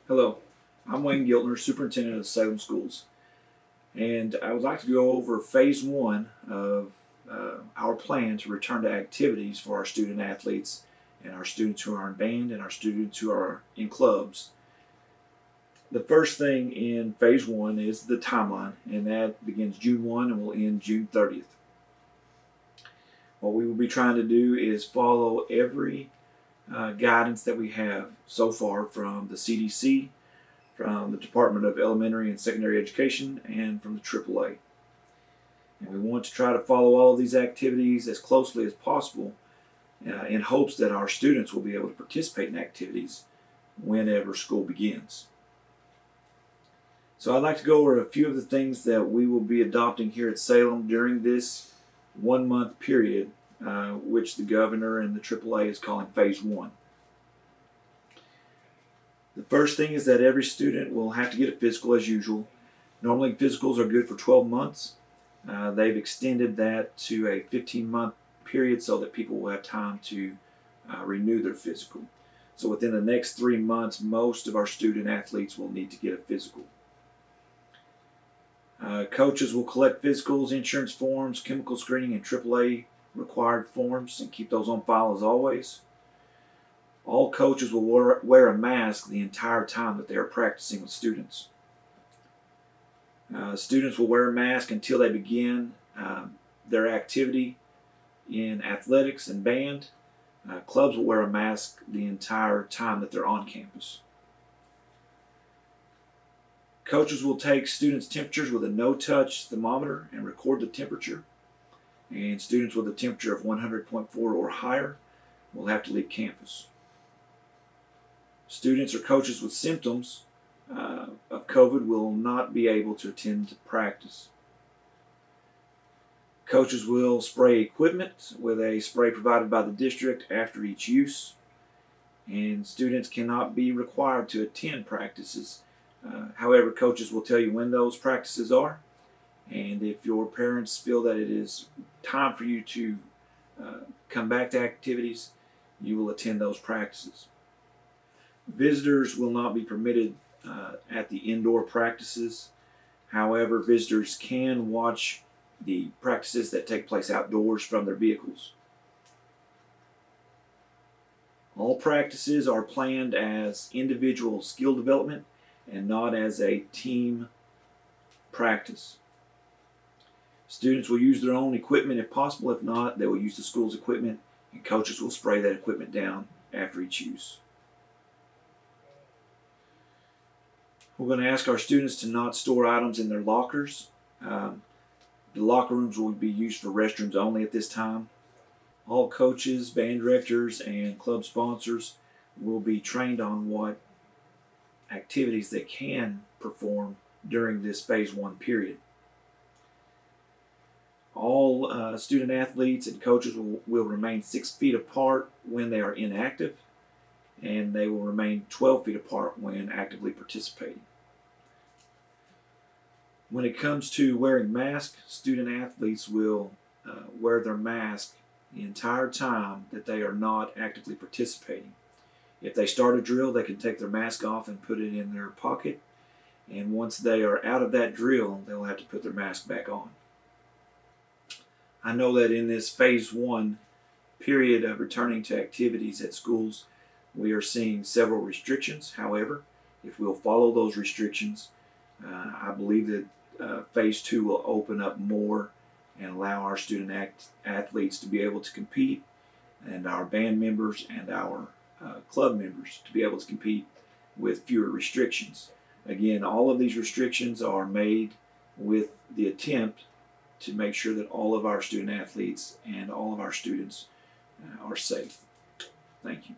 Hello, I'm Wayne Guiltner, Superintendent of Salem Schools, and I would like to go over phase one of our plan to return to activities for our student athletes and our students who are in band and our students who are in clubs. The first thing in phase one is the timeline, and that begins June 1 and will end June 30th. What we will be trying to do is follow every guidance that we have so far from the CDC, from the Department of Elementary and Secondary Education, and from the AAA. And we want to try to follow all of these activities as closely as possible in hopes that our students will be able to participate in activities whenever school begins. So I'd like to go over a few of the things that we will be adopting here at Salem during this 1 month period, which the governor and the AAA is calling phase one. The first thing is that every student will have to get a physical as usual. Normally physicals are good for 12 months. They've extended that to a 15-month period so that people will have time to renew their physical. So within the next 3 months, most of our student athletes will need to get a physical. Coaches will collect physicals, insurance forms, chemical screening, and AAA required forms and keep those on file as always. All coaches will wear a mask the entire time that they are practicing with students. Students will wear a mask until they begin their activity in athletics and band. Clubs will wear a mask the entire time that they're on campus. Coaches will take students' temperatures with a no-touch thermometer and record the temperature. And students with a temperature of 100.4 or higher will have to leave campus. Students or coaches with symptoms of COVID will not be able to attend practice. Coaches will spray equipment with a spray provided by the district after each use, and students cannot be required to attend practices. However, coaches will tell you when those practices are, and if your parents feel that it is time for you to come back to activities, you will attend those practices. Visitors will not be permitted at the indoor practices. However, visitors can watch the practices that take place outdoors from their vehicles. All practices are planned as individual skill development and not as a team practice. Students will use their own equipment if possible. If not, they will use the school's equipment, and coaches will spray that equipment down after each use. We're going to ask our students to not store items in their lockers. The locker rooms will be used for restrooms only at this time. All coaches, band directors, and club sponsors will be trained on what activities they can perform during this phase one period. All student athletes and coaches will remain 6 feet apart when they are inactive, and they will remain 12 feet apart when actively participating. When it comes to wearing masks, student athletes will wear their mask the entire time that they are not actively participating. If they start a drill, they can take their mask off and put it in their pocket, and once they are out of that drill, they'll have to put their mask back on. I know that in this phase one period of returning to activities at schools, we are seeing several restrictions. However, if we'll follow those restrictions, I believe that phase two will open up more and allow our student athletes to be able to compete, and our band members and our club members to be able to compete with fewer restrictions. Again, all of these restrictions are made with the attempt to make sure that all of our student athletes and all of our students are safe. Thank you.